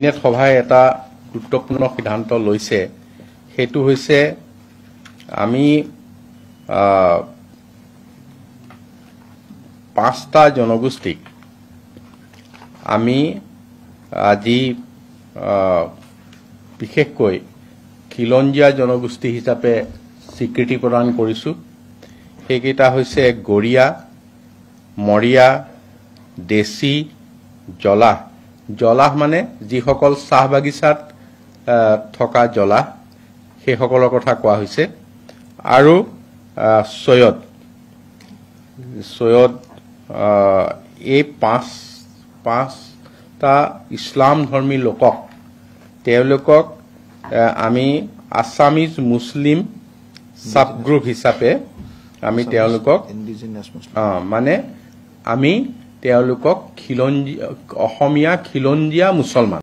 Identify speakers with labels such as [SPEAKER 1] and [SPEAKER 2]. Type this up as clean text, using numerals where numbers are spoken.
[SPEAKER 1] Cabinet সভায় এটা গুৰুত্বপূৰ্ণ সিদ্ধান্ত লৈছে সেইটো হৈছে আমি পাঁচটা জনগোষ্ঠীক আমি আজি বিশেষকৈ খিলঞ্জীয়া জনগোষ্ঠী হিচাপে স্বীকৃতি প্ৰদান কৰিছো। সেইকেইটা হৈছে গৰিয়া, মৰিয়া, দেশী, জলাহ। জলাহ মানে যিসকল চাহ বাগিচাত থকা জলাহ সেইসকলৰ কথা কোৱা হৈছে। আৰু সৈয়দ এই পাঁচটা ইছলাম ধৰ্মী লোকক তেওঁলোকক আমি আছামিজ মুছলিম সাব গ্ৰুপ হিচাপে আমি তেওঁলোকক মানে আমি তেওঁলোকক অসমীয়া খিলঞ্জীয়া মুছলমান